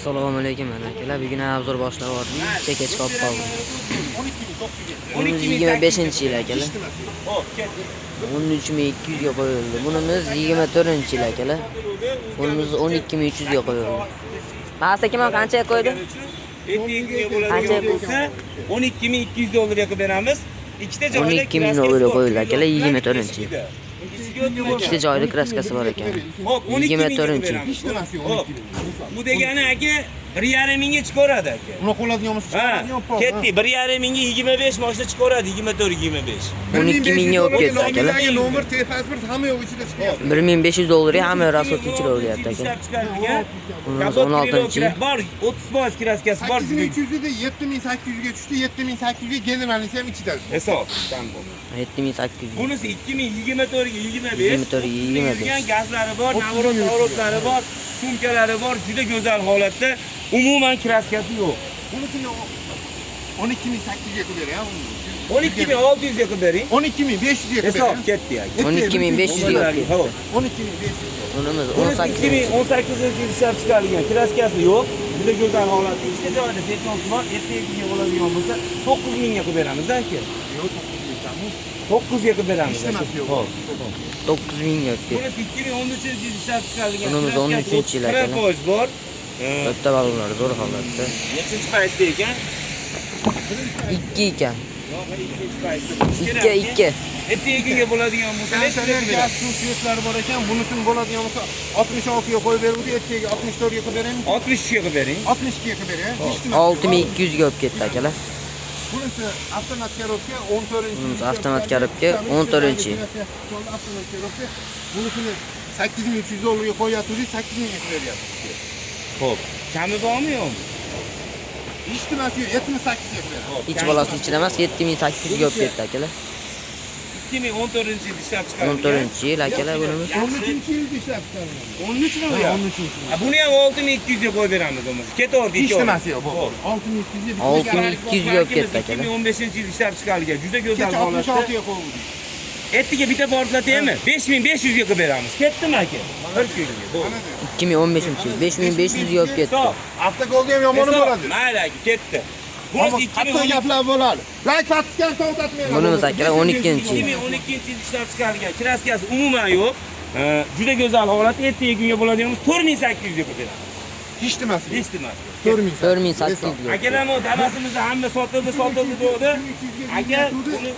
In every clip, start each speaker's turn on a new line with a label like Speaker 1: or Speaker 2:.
Speaker 1: Assalomu alaykum akalar. Bugun obzor boshlayapmiz. Chekech qopqol. 25-yil akalar. 13200 ga qo'yildi. Bunimiz 24-yil akalar. Bunimiz 12300 ga qo'yildi. Past aka men qanchaga qo'ydim?
Speaker 2: Qancha bo'lsa 12200 dollarga beramiz. Ikkita joyda
Speaker 1: 12000 dollarga qo'yildi akalar 24-yil. Ikkita joyda kraskasi bor ekan.
Speaker 2: Hop,
Speaker 1: 24-yil.
Speaker 2: Bu degani aka 1,5 mingga chiqaradi aka.
Speaker 3: Uni qo'ladiganimiz chiqaradigan
Speaker 2: ketdi. 1,5 mingga 25 mashina chiqaradi, 24-25.
Speaker 1: 12000 ga olib ketdi akalar.
Speaker 3: Nomer, pasport hamma yo'q ichida chiqyapti.
Speaker 1: 1500 dollarga hamma rasot ichida o'lyapti akalar. Bunimiz 16-yil.
Speaker 2: Bor, 30% kraskasi bor.
Speaker 3: 8300 da 7800 ga tushdi, 7800 ga generalisi ham ichida.
Speaker 2: Hisob, tam bu.
Speaker 1: 7800.
Speaker 2: Bunisi 2024 ga 25.
Speaker 1: 25.
Speaker 2: Gazlari bor, navrotlari bor, sumkalari bor, juda go'zal holatda. Umuman kraskasi yo'q.
Speaker 3: Bunisini 12800 ga qilib bering,
Speaker 2: 12600 ga qilib bering.
Speaker 3: 12500 ga qilib
Speaker 2: Hisob
Speaker 3: bering.
Speaker 2: ketdi aka.
Speaker 1: 12500 ga ketdi.
Speaker 3: 12500.
Speaker 1: Bunimiz
Speaker 2: 2018-yil ishlab chiqarilgan, kraskasi yo'q. Juda go'zal holatda. Ikkita joyda beton bor, ertaga bo'ladigan bo'lsa 9000 ga qilib beramiz aka.
Speaker 3: Yo'q,
Speaker 2: 9 ga qilib beramiz. Xo'p.
Speaker 1: 9000 ga ketdi.
Speaker 2: Bunisi 2013-yil ishlab chiqarilgan.
Speaker 1: Bunimiz 13-yil aka.
Speaker 2: 40% bor.
Speaker 1: Katta balonlar zo'r holatda.
Speaker 2: Nechinchi paytda ekan?
Speaker 1: 2 ekan.
Speaker 2: Yo'q, ikkinchi paytda.
Speaker 1: 2.
Speaker 2: Ertaga bo'ladigan bo'lsa,
Speaker 3: Kansalar gaz suv suyuklari bor ekan, bunisini bo'ladigan bo'lsa 66 ga qo'yib beruvdi, ertaga 64 ga qilib beraymi?
Speaker 2: 62 ga qilib bering.
Speaker 3: 62 ga qilib bering.
Speaker 1: 6200 ga olib ketdi akalar.
Speaker 3: Bunisi avtomat korobka 14-chi.
Speaker 1: Bunisi avtomat korobka 14-chi.
Speaker 3: Avtomat korobka. Bunisini 8300 dollarga qo'yatuvdik, 8000 ga qilib beryapti.
Speaker 2: Xo'p. Kami bormi yo'qmi?
Speaker 3: Ishtimasi 78 ga qilib beradi.
Speaker 1: Ich bolasi ichida emas 7800 ga olib ketdi akalar.
Speaker 2: 2014-yil ishlab chiqarilgan.
Speaker 1: 14-yil akalar bunimiz.
Speaker 3: 13-yilda ishlab chiqarilgan.
Speaker 2: 13 mi bu ya?
Speaker 3: 13-chi.
Speaker 2: Buni ham 6200 ga qo'yib beramiz bo'lmasa. Ketaverdi ikki.
Speaker 3: Ishtimasi yo'q bu. 6200 ga.
Speaker 1: 6200 ga olib ketdi akalar.
Speaker 2: 2015-yil ishlab chiqarilgan. Juda go'zal
Speaker 3: Kecha
Speaker 2: holatda.
Speaker 3: 66 ga qo'ydik.
Speaker 2: Ertaga bitta portlataymi? 5500 ga qilib beramiz. Ketdimi aka? Bir kunga. Bo'ldi.
Speaker 1: 2015-yil 5500 ga olib ketdi.
Speaker 3: Avtogolda ham yomoni bo'ladi.
Speaker 2: Mayli aka, ketdi. Bunisi
Speaker 3: Hatto gaplar bo'ladi. Like tatgan to'xtatmayman.
Speaker 1: Bunimiz akalar 12-yil.
Speaker 2: 2012-yil ishlab chiqarilgan. Kraskasi umuman yo'q. Juda go'zal holatda. Ertaga kunga bo'ladigan 4800 ga qilib beramiz.
Speaker 3: Ishtimasi.
Speaker 2: Ishtimasi.
Speaker 1: 4800 ga.
Speaker 2: Akalar, bu damasimizni hamma sotildi dedi. Aka, buni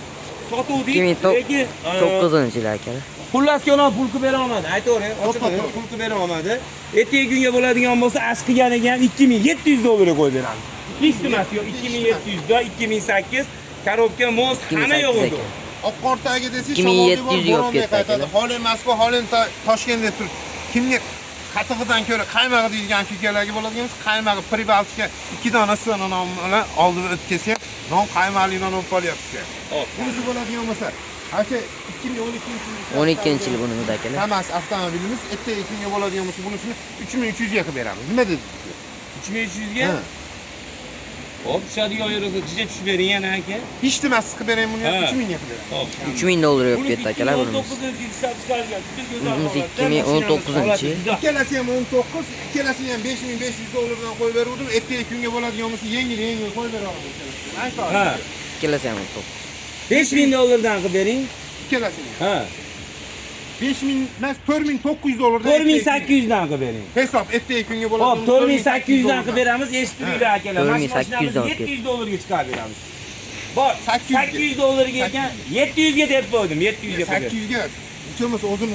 Speaker 2: sotuvdik,
Speaker 1: 2009-yil akalar.
Speaker 2: xullas ko'ron pul qilib bera olmadi. Aytavering, ochig'i pul qilib bera olmadi. Ertaga kunga bo'ladigan bo'lsa, asqiganiga ham 2700 dollarga qo'yib beramiz. Ishtimasi yo'q, 2700 da 2008 korobka mos hamma yo'q edi.
Speaker 3: Oqqortagi desangiz
Speaker 1: 2700 ga olib ketdi.
Speaker 3: Holi Moskva, holi Toshkentda turib. Kimga qatig'idan ko'ra qaymag'i deydigan kukalarga bo'ladigan bo'lsa, qaymag'i Pribaltika 2 dona sona non bilan oldiga o'tib kelsa, non qaymaqli non olib qolyapti. Hop, bunisi bo'ladigan bo'lsa, aka
Speaker 1: 12-yil bunimiz akalar.
Speaker 3: Hammasi avtomobilimiz ertaga kunga bo'ladigan bo'lsa, bunisini 3300 ga qilib beramiz. Nima dedi?
Speaker 2: 3300 ga? Hop, tushadigan yerga jicha tushib bering yana aka.
Speaker 3: Ishtimasi qilib bering, buni 3000 ga qilib beramiz.
Speaker 2: Hop.
Speaker 1: 3000 dollarga olib ketdi akalar bunimiz.
Speaker 2: 2019-yil ishlab chiqarilgan.
Speaker 1: Bunimiz 2019-yil.
Speaker 3: Ikkalasi ham 19, ikkalasini ham 5500 dollardan qo'yib beruvdim. Ertaga kunga bo'ladigan bo'lsa, yengil qo'yib beraman ikkalasini.
Speaker 2: Ha.
Speaker 1: Ikkalasi ham 19.
Speaker 2: 5000 dollardan qilib bering.
Speaker 3: Ikkalasini.
Speaker 2: Ha.
Speaker 3: 5000 emas, 4900 dollardan.
Speaker 2: 4800 dan qilib bering.
Speaker 3: Hisob ertaga kunga
Speaker 2: Hop,
Speaker 3: bo'ladigan
Speaker 2: 4800 dan qilib beramiz. Eshitdiringlar akalar.
Speaker 1: 4800 dan
Speaker 2: 700 dollarga chiqarib beramiz. Bor,
Speaker 3: 800
Speaker 2: 800 dollarga ekan, 700 ga deb qo'ydim. 700 ga qilib.
Speaker 3: 800 ga. Uchamiz o'zini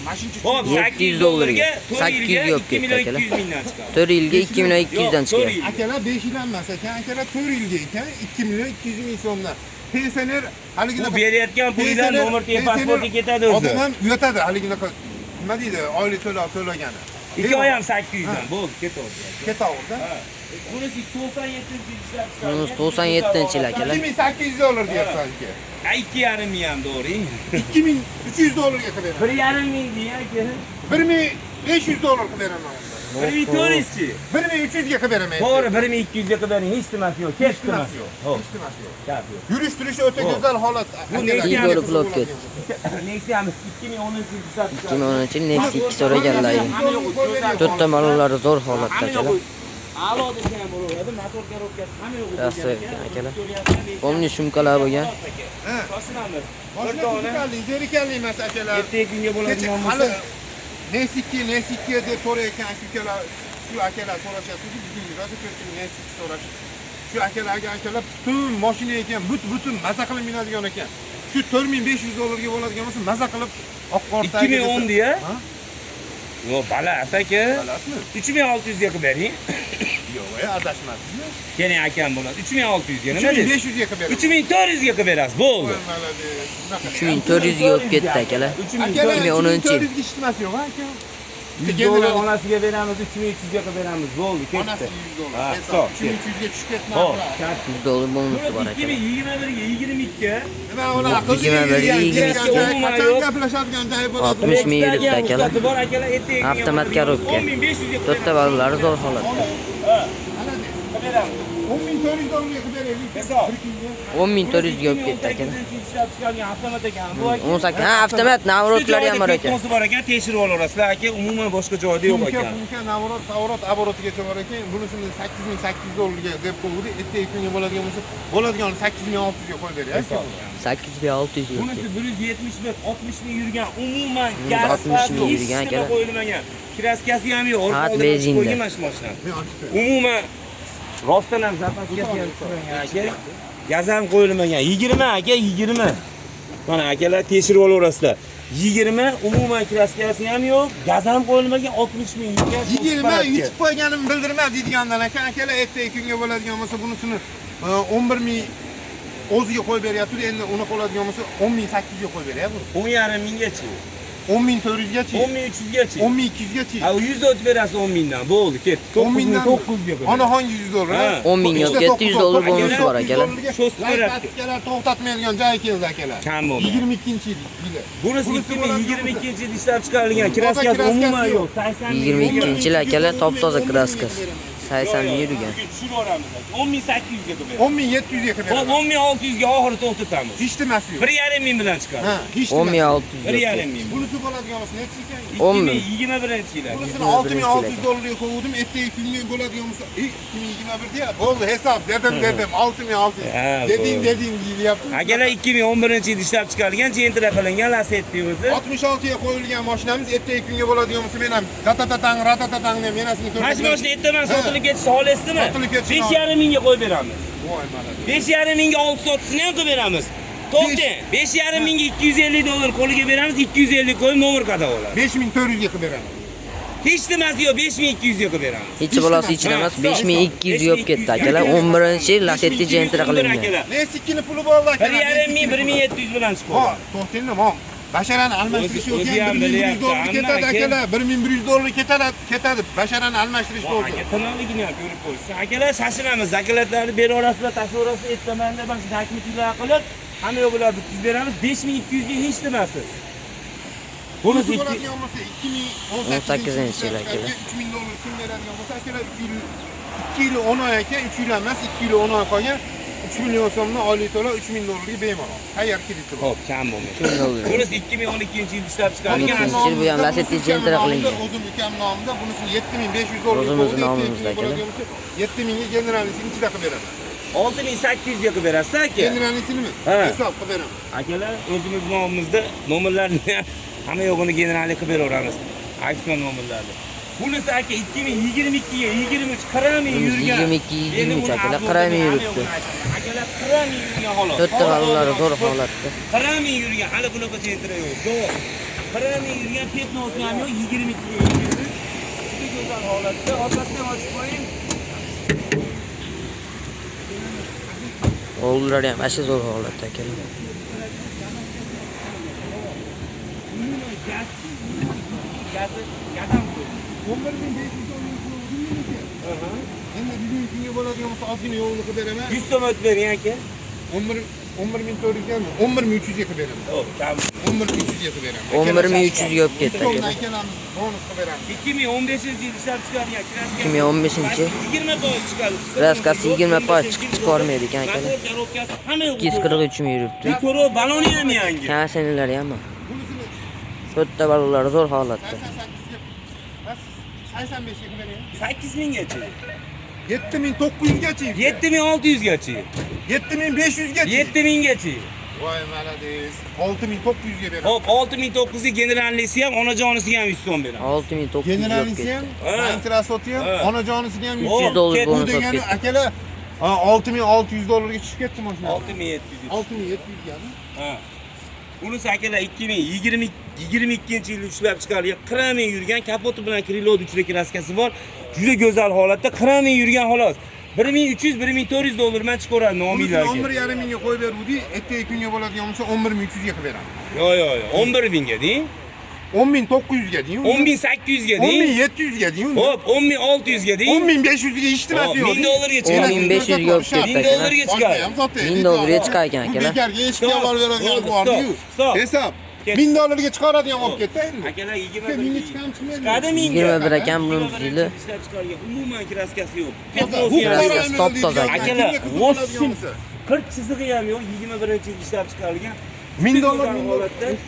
Speaker 3: mashinchi.
Speaker 2: Hop,
Speaker 1: 700 dollarga 800 yo'q ketdi akalar.
Speaker 2: 2 mingdan chiqadi.
Speaker 1: 4 yilga 2200 dan chiqadi.
Speaker 3: Akalar 5 yil emas ekan, akalar 4 yilga ekan 2 200 ming so'mdan. Pensioner haligina
Speaker 2: Bu berayotgan pulidan nomer pasportga ketadi o'zi.
Speaker 3: Odam ham yotadi haligina. Nima deydi? Oylik to'lagani.
Speaker 2: 2 oy ham 800 dan. Bo'ldi, ketaverdi.
Speaker 3: Ketaverdi.
Speaker 2: Bunisi 97-yil ishlab
Speaker 1: Bunimiz
Speaker 2: chiqarilgan.
Speaker 1: 97-yil akalar.
Speaker 3: 2800 dollar deyapsiz aka.
Speaker 2: 2,5 ming ham to'g'ri.
Speaker 3: 2300 dollarga qilib beraman.
Speaker 2: 1,5 ming deya aka.
Speaker 3: 1500 dollar qilib beraman.
Speaker 2: 1400chi.
Speaker 3: 1300 ga qilib beraman.
Speaker 2: To'g'ri, 1200 ga qilib bering. Hech nimasi yo'q. Hech nimasi yo'q. Hop.
Speaker 3: Ishtimasi yo'q.
Speaker 2: Gap yo'q.
Speaker 3: Yurish turishi o'ta go'zal holat.
Speaker 2: Bu
Speaker 1: Nexia bo'lib olib ketdi.
Speaker 2: Nexia'miz 2010-yil ishlab
Speaker 1: 2010-yil Nexia 2 so'raganlar. To'rtta malonlari zo'r holatda akalar.
Speaker 2: a'lo degan bo'laveradi. Motor korobkasi hamma yo'q.
Speaker 1: Yaxshi ekan akalar. Pomni shumkalar bo'lgan.
Speaker 3: Ha.
Speaker 2: Shoshilamiz. Bir
Speaker 3: Boshqa
Speaker 2: dona
Speaker 3: ekanli, zerikanli emas akalar.
Speaker 2: ertaga kunga bo'ladigan
Speaker 3: Hali
Speaker 2: bo'lsa,
Speaker 3: Nesiki deb so'rayotgan shu akalar so'rashyapti. Bizning rosa ko'pchilik Nesiki so'rash. Shu akalarga butun mashina ekan, butun maza qilib minadigan ekan. Shu 4500 dollarga bo'ladigan bo'lsa, maza qilib oqqortagi
Speaker 2: 2010 diya.
Speaker 3: Ha?
Speaker 2: Yo, balat aka.
Speaker 3: Balatmi?
Speaker 2: 3600 ga qilib bering.
Speaker 3: Yo'q, adashmadingizmi?
Speaker 2: Keling akam bo'ladi. 3600 ga nima deysiz?
Speaker 3: 3500 ga qilib bering.
Speaker 2: 3400 ga qilib berasiz. Bo'ldi.
Speaker 1: 3400 ga olib ketdi akalar. 2010-chi.
Speaker 3: 400 ga ishitmas yo'q, aka.
Speaker 2: 100 dollar onasiga beramiz, 3300 ga qilib beramiz. Bo'ldi, ketdi.
Speaker 3: Onasi 100 dollar.
Speaker 2: Ha,
Speaker 3: Hisob
Speaker 2: hisob,
Speaker 3: 3300 ga tushib ketdi.
Speaker 2: Hop,
Speaker 1: 100 dollar bonusi bor akalar.
Speaker 2: 2021 ga 22
Speaker 3: Nima ular
Speaker 2: aqlli
Speaker 3: gaplashadigan joyi
Speaker 1: 60 ming yuribdi akalar.
Speaker 2: Bor akalar, ertaga
Speaker 1: Avtomat korobka.
Speaker 2: 10500 ga
Speaker 1: To'rtta ballari zo'r holatda.
Speaker 2: Ha. Beramiz.
Speaker 3: 10400 dollarga qilib beraylik.
Speaker 2: Hisob.
Speaker 1: 10400 ga olib ketdi akalar.
Speaker 2: Ishlab chiqargan avtomat ekan. Bu aka
Speaker 1: 18. Ha, avtomat navrotlar ham bor ekan.
Speaker 2: Ketmosi bor ekan, tekshirib olaverasizlar aka. Umuman boshqa joyda yo'q ekan.
Speaker 3: Bunga navrot oborotigacha bor ekan. Bunisini 8800 dollarga deb qo'ydi. Ertaga kunga bo'ladigan bo'lsa, bo'ladigan 8600 ga qo'yib beryapti.
Speaker 1: 8600 ga olib
Speaker 2: Bunisi
Speaker 1: ketdi.
Speaker 2: 171, 60 ming yurgan, umuman
Speaker 1: 160 ming yurgan
Speaker 2: aka.
Speaker 1: akalar.
Speaker 2: Qo'yilmagan. Kraskasi ham yo'q.
Speaker 1: Faqat
Speaker 2: Orqada
Speaker 1: benzinda.
Speaker 2: qo'ygan mashinani. Umuman rostdan ham zapaskasi ham tushmagan aka. Gaz ham qo'yilmagan. 20 aka, 20. Mana akalar tekshirib olaverasizlar. 20 umuman kraskasi ham yo'q, gaz ham qo'yilmagan, 60 ming yurgan.
Speaker 3: 20 yutib qo'yganimni bildirma deydigandan akalar ertaga kunga bo'ladigan bo'lsa bunisini 11 ming o'ziga qo'yib beryapti. Endi uni qo'yadigan bo'lsa 10800 ga qo'yib beryapti.
Speaker 2: 10,5 minggacha.
Speaker 3: 10400 gachi.
Speaker 2: 10300 gachi.
Speaker 3: 10200 gachi.
Speaker 2: Ha, 100 o'tib berasiz 10 mingdan. Bo'ldi, ketdi.
Speaker 3: 10 mingdan
Speaker 2: 900 ga.
Speaker 3: Ana hangi 100 dollar?
Speaker 1: 10 ming olib ketdi, 100 dollar bonusi bor akalar.
Speaker 2: Sho'si beradi.
Speaker 3: Akalar to'xtatmaydigan joy keldi akalar.
Speaker 2: Kam bo'ldi.
Speaker 3: 22-yil.
Speaker 2: Bunisi 2022-yil ishlab chiqarilgan. Kraskasi umuman yo'q. 80 ming.
Speaker 1: 22-yil akalar top-toza kraskasi. 80 ming yurgan.
Speaker 2: Tushirib olamiz. 10800 ga qilib beramiz.
Speaker 3: 10700 ga qilib
Speaker 2: Hop,
Speaker 3: beramiz.
Speaker 2: 10600 ga oxiri to'xtatamiz.
Speaker 3: Hech nimasi yo'q.
Speaker 2: 1,5 ming bilan chiqadi.
Speaker 3: Ha, hech nimasi.
Speaker 1: 10600 ga
Speaker 2: 1,5 ming.
Speaker 3: Bunisi bo'ladigan bo'lsa necha ekan?
Speaker 1: 10 ming.
Speaker 2: 2021-yil.
Speaker 3: Bunisini 6600 dollarga qo'ydim. Ertaga kunga bo'ladigan bo'lsa 2021 ya. Bo'ldi, hisob dedim. 6600.
Speaker 2: Ha,
Speaker 3: Deding deyilyapti.
Speaker 2: Akalar 2011-yil ishlab chiqarilgan, jentira qilingan Lacetti o'zi.
Speaker 3: 66 ga qo'yilgan mashinamiz ertaga kunga bo'ladigan bo'lsa men ham ratatatang deb menasini ko'rdim.
Speaker 2: Mana shu mashina ertaman sotilib ketishi xohlaysizmi?
Speaker 3: Sotilib ketishi.
Speaker 2: 5,5 mingga qo'yib beramiz.
Speaker 3: Voy mana.
Speaker 2: 5,5 mingga olib sotisini ham qilib beramiz. To'xtang. 5,5 mingga 250 dollar qo'liga beramiz, 250 qo'yib nomer qada oladi.
Speaker 3: 5400 ga qilib beraman.
Speaker 2: Hech nimasi yo'q, 5200 ga qilib beramiz.
Speaker 1: Hech bo'lasi ichida emas, 5200 ga olib ketdi akalar. 11-yil Lacetti jentira qilingan.
Speaker 3: Lesikini puli bo'ldi akalar.
Speaker 2: 1,5 ming 1700 bilan
Speaker 3: Ha,
Speaker 2: chiqadi.
Speaker 3: to'xtanglar, mom. Basharani almashtirish
Speaker 2: O'zi
Speaker 3: ekan,
Speaker 2: ham
Speaker 3: 1100 dollar
Speaker 2: bilyapti,
Speaker 3: ketadi
Speaker 2: hamma
Speaker 3: akalar. 1100 dollar ketadi. Basharani almashtirish bo'ldi.
Speaker 2: Aka tinoqligini ham ko'rib qo'ysiz. Akalar shashilamiz, zakolatlarni beraverasizlar, tashlaverasizlar, ertamanda mana shu dokumentlar qilib, hamma yo'q bularni bitkizib beramiz. 5200 ga hech nimasi. Bunisi
Speaker 3: 2018-yil akalar 3000 dollar kim beradigan bo'lsa akalar 2 yil 10 oy aka, 3 yil emas, 2 yil 10 oy qolgan 3 million so'mni oylik to'lov 3000 dollarga bemalol. Tayyor kredit bor.
Speaker 2: Xo'p, kam bo'lmaydi. Bunisi 2012-yil ishlab chiqarilgan.
Speaker 1: 12-yil bu ham Lacetti jentira qilingan.
Speaker 3: O'zim ukam nomida bunisini 7500 dollar.
Speaker 1: O'zimizni nomimizda akalar.
Speaker 3: 7000 ga generalisini ichida qilib beraman.
Speaker 2: 6800 ga qilib berasiz aka.
Speaker 3: Generalisini
Speaker 2: Ha.
Speaker 3: hisob qilib beraman.
Speaker 2: Akalar, o'zimiz nomimizda nomerlarni hamma yo'g'ini generallik qilib beraveramiz. Aksion nomerlarni. Bunisi aka 2022 ga 23 qirami yurgan.
Speaker 1: 22-23 akalar qirami yuribdi.
Speaker 2: Akalar qirami yurgan holat.
Speaker 1: To'rtta ballari zo'r holatda.
Speaker 2: Qirami yurgan, hali bunaqa jentira yo'q. Zo'r. Qirami yurgan Petnosi ham yo'q, 22 ga 23. Juda go'zal holatda. Orqasidan ochib qo'ying.
Speaker 1: O'g'illar ham asha zo'r holatda akalar.
Speaker 2: Gazam qo'y.
Speaker 3: 11500 dollar qo'ydim. Endi bugungi kunga bo'ladigan bo'lsa ozgina yo'lni qilib beraman.
Speaker 2: 100 so'm o'tib bering aka.
Speaker 3: 11400 ga 11300 ga qilib beraman.
Speaker 2: Xo'p, kam.
Speaker 3: 11300 ga qilib beraman.
Speaker 1: 11300 ga olib ketdi
Speaker 3: So'mdan
Speaker 1: akalar.
Speaker 3: akalarimiz bonus qilib beraman.
Speaker 2: 2015-yil ishlab chiqargan kraska.
Speaker 1: 2015-yil
Speaker 2: 20% chiqadi.
Speaker 1: kraskasi 20% chiqib chiqarmaydi ekan akalar.
Speaker 2: Motor korobkasi hamma yo'q.
Speaker 1: 243 ming yuribdi.
Speaker 2: Mikro baloni ham yangi.
Speaker 1: Kashinlari ham bor.
Speaker 3: Bunisini
Speaker 1: To'rtta ballari zo'r holatda.
Speaker 3: 88 ga 85 ga qilib beraman.
Speaker 2: 8 minggacha.
Speaker 3: 7900 gacha.
Speaker 2: 7600 gacha.
Speaker 3: 7500 gacha.
Speaker 2: 7000 gacha.
Speaker 3: Voy malades. 6900 ga beraman.
Speaker 2: Hop 6900 ga generallisi ham, onajonisiga ham 100 so'm beraman.
Speaker 1: 6900 yok
Speaker 3: Generalisi ham,
Speaker 1: ketdi.
Speaker 3: bankrasoti ham,
Speaker 2: Ha.
Speaker 3: onajonisiga ham
Speaker 1: 300
Speaker 3: 100
Speaker 1: dollar
Speaker 2: ket-
Speaker 3: Bu
Speaker 1: bonus olib
Speaker 3: degani
Speaker 1: ketdi.
Speaker 3: akalar 6600 dollarga tushib ketdi mashina.
Speaker 2: 6700.
Speaker 3: 6700 gami.
Speaker 2: Ha. Bunisi akalar 2022-yilda ishlab chiqarilgan 40 ming yurgan kapoti bilan krilo uchida kraskasi bor. Juda go'zal holatda 40 ming yurgan xolos. 1300-1400 dollardan chiqaradi nomiylarga.
Speaker 3: 11,5 mingga qo'yib beruvdi. Ertaga kunga bo'ladigan bo'lsa 11300 ga qilib beraman.
Speaker 2: Yo, 11 mingga deng.
Speaker 3: 10900 ga deng.
Speaker 2: 10800 ga deng.
Speaker 3: 10700 ga deng.
Speaker 2: Hop, 10600 ga deng.
Speaker 3: 10500 ga eshitmas yo'q.
Speaker 2: 1000 dollarga chiqadi.
Speaker 1: 10500 ga olib ketdi
Speaker 2: 1000 dollarga chiqadi.
Speaker 1: 1000 dollarga chiqar ekan akalar.
Speaker 3: Bekarga eshikka olib beradigan
Speaker 2: Stop,
Speaker 3: bordi-yu.
Speaker 2: stop.
Speaker 3: Hisob.
Speaker 2: Ket.
Speaker 3: 1000 dollarga chiqaradigan olib ketdi endi.
Speaker 2: Akalar 21
Speaker 3: Mingga
Speaker 2: ming.
Speaker 3: chiqam chiqmaydi.
Speaker 2: Chiqadi mingga.
Speaker 1: 21 ekan bunun zili.
Speaker 2: Ishlab chiqargan umuman kraskasi yo'q.
Speaker 3: Bu
Speaker 1: Kraskasi top toza ekan.
Speaker 2: Akalar,
Speaker 3: Voshim.
Speaker 2: 40 chizig'i ham yo'q. 21-yilda ishlab chiqarilgan.
Speaker 3: 1000 dollar
Speaker 2: holatda.
Speaker 3: 1000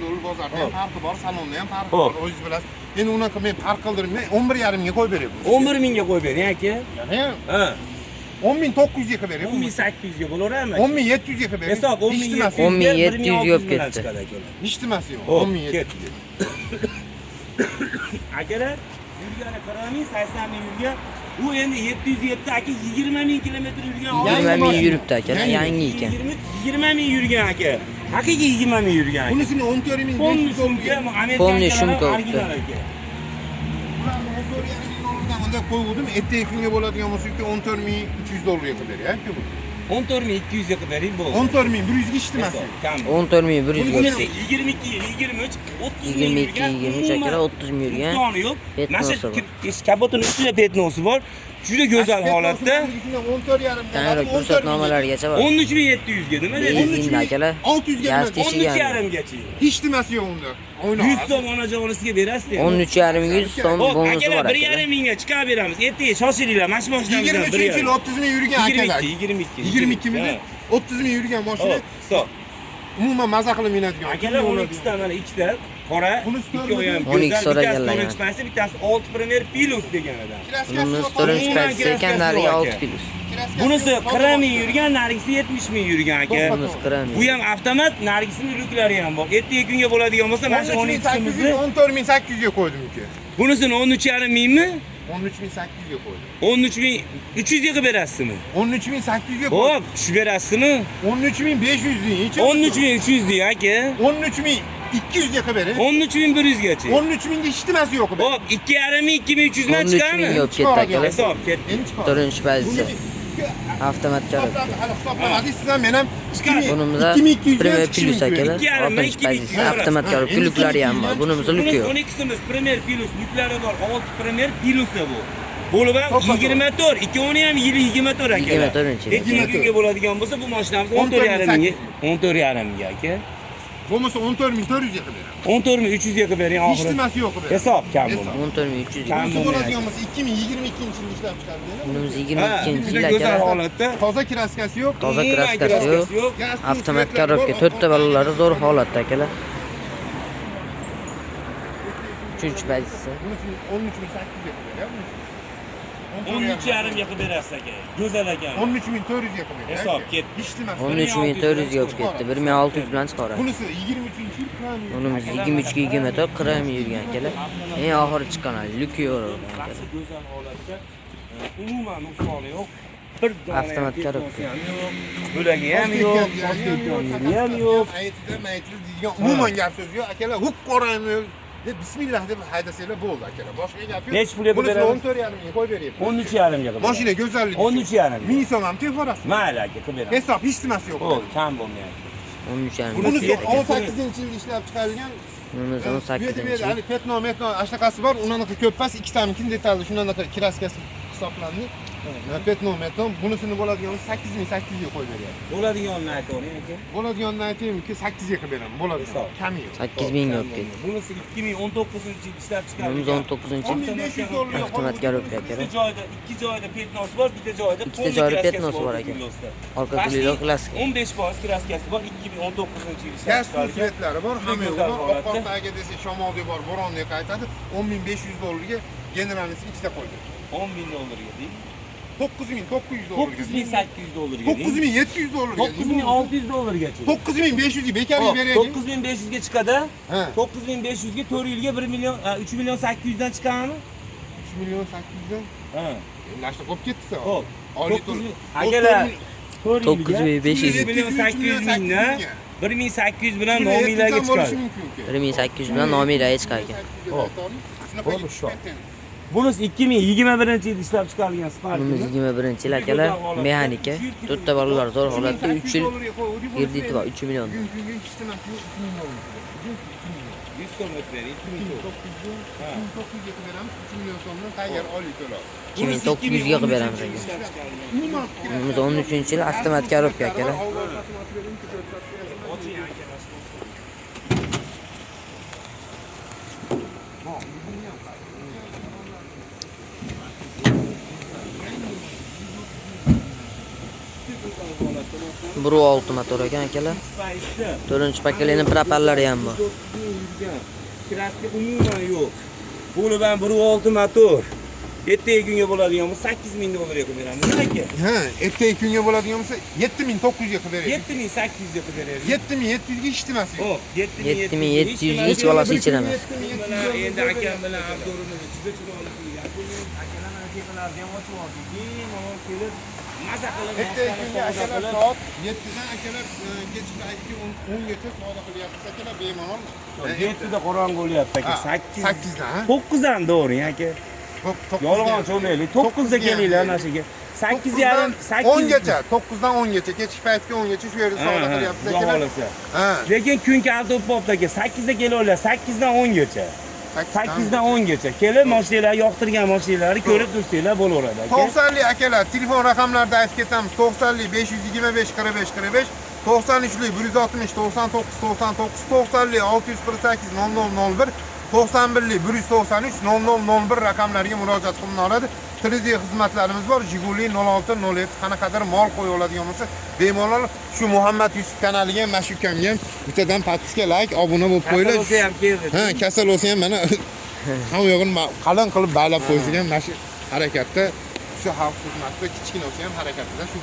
Speaker 3: dollar bozorda ham farqi bor, salonda ham farqi
Speaker 2: Hop.
Speaker 3: bor. O'zingiz bilasiz. Endi unaqa men farq qildirmay 11,5 mingga qo'yib beryapman.
Speaker 2: 11 mingga qo'yib bering aka. Ha.
Speaker 3: 10900 ga qilib beryapman.
Speaker 2: 10800 ga bo'laverami?
Speaker 3: 10700 ga qilib beryapman.
Speaker 2: Hisob 10700
Speaker 1: 10700 yo'q ketdi.
Speaker 3: Eshitmas yo'q.
Speaker 2: Hop,
Speaker 3: 10700 ga.
Speaker 2: Akalar, yurgani 40 ming, 80 ming yurgan. Bu endi 707 aka 20 ming kilometr yurgan.
Speaker 1: 20 ming yuribdi akalar, yangi ekan.
Speaker 2: 20 ming yurgan aka. Haqiqiy 20 ming yurgan aka.
Speaker 3: Bunisini 14 ming
Speaker 2: Ponni
Speaker 3: 500 dollarga.
Speaker 2: sumka, Amerika
Speaker 1: Ponni sumka
Speaker 2: original aka.
Speaker 3: Ularni 14 ming dollardan unda qo'ygandim. Ertaga kunga bo'ladigan bo'lsa 14 ming 300 dollarga qilib beryapti bu.
Speaker 2: 14 ming 200 ga qilib bering bo'ldi.
Speaker 3: 14 ming 100 ga eshitmas.
Speaker 2: Kam.
Speaker 1: 14 ming 100 ga
Speaker 2: Bunisi
Speaker 1: ketdi.
Speaker 2: 22, 23, 30 ming
Speaker 1: 22,
Speaker 2: yurgan.
Speaker 1: 23 akalar 30 ming yurgan.
Speaker 2: Soni yo'q.
Speaker 1: Petnosi
Speaker 2: Mana
Speaker 1: bor.
Speaker 2: shu kapotini ustida petnosi bor. Juda go'zal holatda.
Speaker 3: 14,5
Speaker 1: Tanroq ko'rsatnomalargacha bor.
Speaker 2: 13700 ga nima dedi?
Speaker 1: Benzin akalar.
Speaker 3: 600 ga
Speaker 1: Gaz
Speaker 3: emas.
Speaker 1: teshigi ham.
Speaker 2: 13,5 gacha.
Speaker 3: Eshitmas yo'q unda.
Speaker 2: 100 so'm onajonisiga berasiz.
Speaker 1: 13,5 100 so'm
Speaker 2: Hop,
Speaker 1: bonusi
Speaker 2: akalar
Speaker 1: bor
Speaker 2: 1,5
Speaker 1: akalar.
Speaker 2: mingga chiqarib beramiz. Ertaga shoshilinglar, mana shu mashinamizdan
Speaker 3: 23 yil 30 ming yurgan akalar. 22 ming 30 ming yurgan mashina.
Speaker 2: Stop.
Speaker 3: Umuman maza qilib minadigan.
Speaker 2: Akalar 12 ta mana ikkita qora, ikki oy ham
Speaker 1: 12 so'raganlar
Speaker 2: bittasi bittasi bittasi 6 Premier Plus degan adam.
Speaker 1: Bunimiz 4-chi paytda ekan, nariga 6 plus.
Speaker 2: Bunisi 40 ming yurgan, narigisi 70 ming yurgan aka.
Speaker 1: Bunisi 40 ming.
Speaker 2: Bu ham avtomat, narigisini lyuklari ham bor. Ertaga kunga bo'ladigan bo'lsa, mana shu 12-imizni
Speaker 3: 14800 ga qo'ydim uka.
Speaker 2: bunisini 13,5 mingmi?
Speaker 3: 13800 ga qo'ydim.
Speaker 2: 13300 ga qilib berasizmi?
Speaker 3: 13800 ga qo'ydim.
Speaker 2: Hop, tushib berasizmi?
Speaker 3: 13500 deng.
Speaker 2: 13300 deng aka.
Speaker 3: 13200 ga qilib bering.
Speaker 2: 13100 gacha.
Speaker 3: 13 mingga eshitmas yo'q.
Speaker 2: Hop, 2,5 ming 2300 dan
Speaker 1: 13 ming
Speaker 2: chiqarmi?
Speaker 1: yo'q ketdi akalar.
Speaker 2: Hisob ketdi.
Speaker 3: Endi chiqadi.
Speaker 1: 4-chi paytda. Avtomatga olib.
Speaker 3: Hali hisoblamadingiz, sizdan men ham
Speaker 1: Bunimizda
Speaker 3: 2200
Speaker 1: Premier
Speaker 3: ga
Speaker 1: Plus akalar. 6-chi paytda avtomatga olib. Guluklari ham bor. Bunimizda luk yo'q.
Speaker 2: 12simiz Premier Plus yuklari bor. 6 Premier Plus bu. Bo'lib ham 24, ikkovini ham yili 24 aka.
Speaker 1: 24-chi.
Speaker 2: Ertaga kunga bo'ladigan bo'lsa bu mashinamiz 14,5 mingga, 14,5 mingga aka.
Speaker 3: bo'lmasa 14400 ga qilib beraman.
Speaker 2: 14300 ga qilib bering oxiri.
Speaker 3: Eshitmas yo'q qilib beraman.
Speaker 2: Hisob kam bo'ladi.
Speaker 1: 14300.
Speaker 2: Kam
Speaker 3: Bunisi bo'ladigan bo'lsa 2022-yilda ishlab chiqarilgan.
Speaker 1: Bunimiz
Speaker 2: Ha,
Speaker 1: 22-yil
Speaker 2: juda go'zal
Speaker 1: akalar.
Speaker 2: holatda.
Speaker 3: Toza kraskasi yo'q.
Speaker 1: Toza
Speaker 2: Umuman
Speaker 1: kraskasi yo'q. Avtomat korobka 4 ta balonlari zo'r holatda akalar. 3-chi paytda.
Speaker 3: Bunisi 13800 ga qilib beraman.
Speaker 2: 13,5 ga qilib berasiz aka. Go'zal ekan.
Speaker 3: 13400 ga qilib beraman.
Speaker 2: Hisob ketdi.
Speaker 3: Eshitmas.
Speaker 1: 13400 yo'q ketdi. 1600 bilan chiqaradi.
Speaker 3: Bunisi 23-yil plan.
Speaker 1: Bunimiz 23 ga 24 40 ming yurgan akalar. Eng oxiri chiqqan luk yo'q.
Speaker 2: Barcha go'zal holatda. Umuman nuqsoni yo'q. Bir dona
Speaker 1: Avtomat korobka.
Speaker 2: Bo'lagi ham yo'q, ham yo'q.
Speaker 3: Aytida maytli deydigan umuman gap so'z yo'q. Akalar huk qoraymi deb bismillah deb haydasanglar bo'ldi akalar. Boshqa gap yo'q.
Speaker 2: Nech pulga beramiz?
Speaker 3: 14,5 mingga qo'yib beryapman.
Speaker 2: 13,5 ga qilib.
Speaker 3: Mashina go'zallik.
Speaker 2: 13,5.
Speaker 3: 1000 so'm ham teforasiz.
Speaker 2: Mayli aka, qilib beraman.
Speaker 3: Hisob eshitmas yo'q.
Speaker 2: Bo'ldi, kam bo'lmayapti.
Speaker 1: 13
Speaker 3: Bunisi
Speaker 2: Bunisi
Speaker 3: 18-yilda ishlab chiqarilgan.
Speaker 1: Bunimiz 18-chi.
Speaker 3: Hali petno ashtaqasi bor. Unaqa ko'p pas, ikkitamikin detalli shunaqa kraskasi hisoblandi. Petno meton bunisini bo'ladigan 8800 ga qo'yib beryapti.
Speaker 2: Bo'ladiganini aytavering aka.
Speaker 3: Bo'ladiganini aytaymi-ki 8 ga qilib beraman. Bo'ladi. Kami yo'q.
Speaker 1: 8000 yo'q ketdi.
Speaker 2: Bunisi 2019-yil ishlab
Speaker 1: Bunimiz
Speaker 2: chiqarilgan.
Speaker 1: 19-chi. Avtomat korobka akalar.
Speaker 2: Ikki joyda petnosi bor, bitta joyda
Speaker 1: Ikkita joyda petnosi bor ekan. Orqa kulilo klassik.
Speaker 2: 15% kraskasi bor, 2019-yil ishlab
Speaker 3: Gaz
Speaker 2: chiqarilgan.
Speaker 3: suvetlari bor, hamma yo'q
Speaker 2: Go'zal
Speaker 3: bor.
Speaker 2: holatda.
Speaker 3: Oqqortaga desa shamolda bor, bo'ronda qaytadi. 10500 dollarga generalnisini ichida qo'ydi.
Speaker 2: 10.000 dollarga deydi.
Speaker 3: 9900 dollarga.
Speaker 2: 9.800 dollarga deydi.
Speaker 3: 9700 dollarga.
Speaker 2: 9.600 dollarga chiqadi.
Speaker 3: 9500 bekarga beraylik.
Speaker 2: 9.500 ga chiqadi.
Speaker 3: Ha.
Speaker 2: 9.500 ga 4 yilga 1 million 3 million 800 dan chiqadimi?
Speaker 3: 3 million 800 dan.
Speaker 2: Ha.
Speaker 3: Lashta qolib ketdi-sa.
Speaker 2: Xo'p.
Speaker 3: Oliy
Speaker 2: 9.000
Speaker 1: 9500.
Speaker 2: 1 million 800 mingni 1800 bilan nomiylarga chiqadi.
Speaker 1: 1800 bilan nomiylarga chiqar ekan.
Speaker 3: Bo'ldi shu.
Speaker 2: Bunisi 2021-yilda ishlab chiqarilgan Spark.
Speaker 1: Bunimiz 21-yil akalar, mexanika. To'rtta bolalar zo'r holatda 3 yil krediti bor, 3 million.
Speaker 3: 100 so'm o'tmaydi. 2900 ga beramiz, 3 million so'mni tayyor oliy to'lov.
Speaker 1: 2900 ga qilib beramiz aka. Bunimiz 13-yil avtomat korobka akalar. Buru 6 motor ekan akalar. 4-paketli propellari ham bor.
Speaker 2: Kraska umuman yo'q. Buni ham 1.6 motor. Ertaga kunga bo'ladigan bo'lsa 8000 dollarga qilib beramiz. Aka.
Speaker 3: Ha, ertaga kunga bo'ladigan bo'lsa 7900 ga qilib beraylik.
Speaker 2: 7800 ga qilib beraylik.
Speaker 3: 7700 ga ishtimas.
Speaker 2: Xo'p,
Speaker 1: 7700 hech bolasi ichiramas.
Speaker 2: Endi akam bilan Abdurimiz juda chiroyli qilgan. Akalar mana tepalarga ham ochib oldik. Bemalol kelib maza qilib
Speaker 3: Ertaga kunga akalar soat 7 dan akalar kechki paytga 10 gacha savdo qilyapsiz akalar bemalol.
Speaker 2: 7 da qorong'i bo'lyapti aka.
Speaker 3: 8 dan.
Speaker 2: 9 dan doğru aka. Yolg'on cho'maylik. 9 da kelinglar mana shuga. 8.5
Speaker 3: 10 gacha, 9 dan 10 gacha, kechki paytga 10 gacha shu yerda savdo qilyapsiz
Speaker 2: Xudo
Speaker 3: akalar.
Speaker 2: xolasa.
Speaker 3: Ha.
Speaker 2: Lekin kun kalti bo'pti aka. 8 da kelinglar. 8 dan 10 gacha. 8 dan 10 gacha. Kelib mashinalar yoqtirgan mashinalarni ko'rib tursanglar bo'laveradi aka.
Speaker 3: 90li akalar, telefon raqamlarida aytib ketamiz. 90li 525 45 45, 93li 160 99 99, 90li 648 0001, 91li 193 0001 raqamlariga murojaat qilinadi. 3D xizmatlarimiz bor. Jiguli 06 07 qanaqadir mol qo'ya oladigan bo'lsa, bemalol shu Muhammad Yusuf kanaliga ham, mashukamga ham bittadan podpiska, like, obuna bo'lib qo'yinglar.
Speaker 2: Kasal ham keldi.
Speaker 3: Ha, kasal bo'lsa ham mana hamma yog'ini qalin qilib baylab qo'ysigan mana shu harakatda, shu xalq xizmatida kichkina bo'lsa ham harakatida shu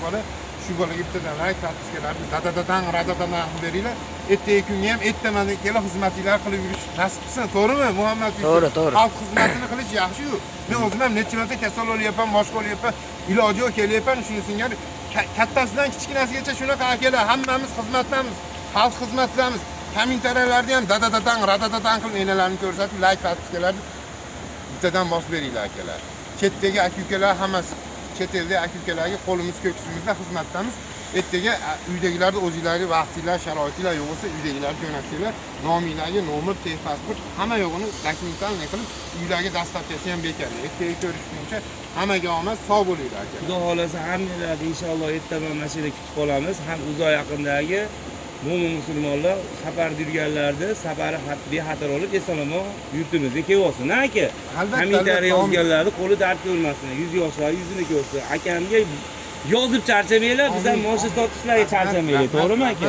Speaker 3: bolaga bittadan like, podpiskalarni dadadadan qilib beringlar. Ertaga kunga ham ertamandan kelib xizmatlar qilib yurish nasib qilsin, to'g'rimi Muhammad Yusuf?
Speaker 1: To'g'ri.
Speaker 3: Xalq xizmatini qilish yaxshi-ku. Men o'zim ham necha marta kasal bo'lyapman, boshqa bo'lyapman, iloji yo'q kelyapman, shuni singari kattasidan kichkinasigacha shunaqa akalar, hammamiz xizmatdamiz, xalq xizmatidamiz. Kommentariyalarda ham radadadan qilib enalarni ko'rsatib, like podpiskalarni bittadan bosib beringlar akalar. Chetdagi aka-ukalar hammasi chet elda aka-ukalarga qo'limiz ko'ksimizda xizmatdamiz. Ertaga uydagilarda o'zingizlarga vaqtinglar, sharoitinglar yo'q bo'lsa, uydagilarga jo'natsanglar, nominglarga nomer, pasport, hamma yo'g'ini dokumentalniy qilib uylarga dastavkasi ham bekor. Ertaga ko'rishguncha hammaga omad, sog' bo'linglar aka.
Speaker 2: Xudo xolasa hammalarni inshaalloh ertaman mashina kutib qolamiz. Ham uzoq yaqindagi mo'min musulmonlar safar yurganlarni safari bexatar olib eson-omon yurtimizga kelib olsin. Aka, kommentariy yozganlarni qo'li dard ko'rmasin. 100 yoshlar yuzini ko'rsin. Akamga yozib charchamanglar, biz ham mashina sotishlarga charchamanglar, to'g'rimi aka?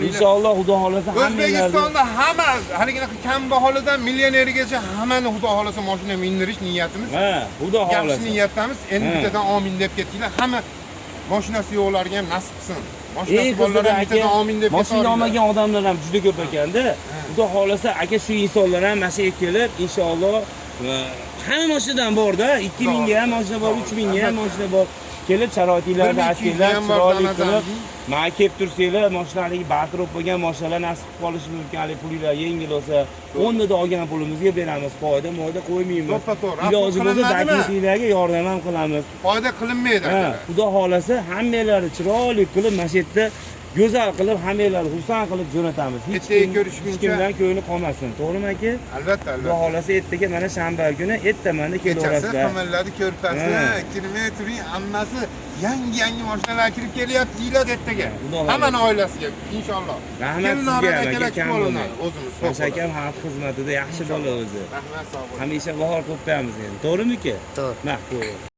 Speaker 2: Inshaalloh Xudo xolasa hammalarni
Speaker 3: O'zbekistonda hamma haligina kambag'alidan millionergacha hammani Xudo xolasa mashina mindirish niyatimiz.
Speaker 2: ha, Xudo
Speaker 3: Yaxshi
Speaker 2: xolasa.
Speaker 3: niyatdamiz. Endi bittadan amin deb ketdinglar. Hamma mashinasi yo'qlarga ham nasib qilsin. Mashinasi borlarga bittadan amin deb ketdi.
Speaker 2: Mashina olmagan odamlar ham juda ko'p ekanda. Xudo xolasa aka shu insonlar ham mashinaga kelib, inshaalloh hamma mashinadan bor-da, 2000 ga ham mashina bor, 3000 ga ham mashina bor. Kelib sharoitlarni asinglar, chiroyli qilib, mana kelib tursanglar, mashinalarga bartaraf bo'lgan mashinalar nasib qilib qolishi mumkin. Hali pullar yengil bo'lsa, 10 da olgan pulimizga beramiz, foyda qo'ymaymiz. Iloji bo'lsa dokumentlarga yordam ham qilamiz.
Speaker 3: Foyda qilinmaydi akalar.
Speaker 2: Xudo xolasa hammalarni chiroyli qilib, mana shu yerda go'zal qilib, hammalarni xursand qilib jo'natamiz. Hech kimdan ko'ngli qolmasin. To'g'rimi aka?
Speaker 3: Albatta.
Speaker 2: Xudo xolasa ertaga mana shanba kuni ertamanda kelaverasizlar.
Speaker 3: Qimilladi ko'rpasi, kirmay turing, hammasi yangi mashinalar kirib kelyapti deyiladi ertaga. Hammaning oilasiga inshaalloh.
Speaker 2: Rahmat sizga,
Speaker 3: akalar kim bo'ladi? O'zimiz.
Speaker 2: Akam xalq xizmatida yaxshi bola o'zi.
Speaker 3: Rahmat, sog' bo'ling.
Speaker 2: Hamisha bahor qo'yamiz endi. To'g'rimi aka?
Speaker 1: To'g'ri.
Speaker 2: Mahbuba.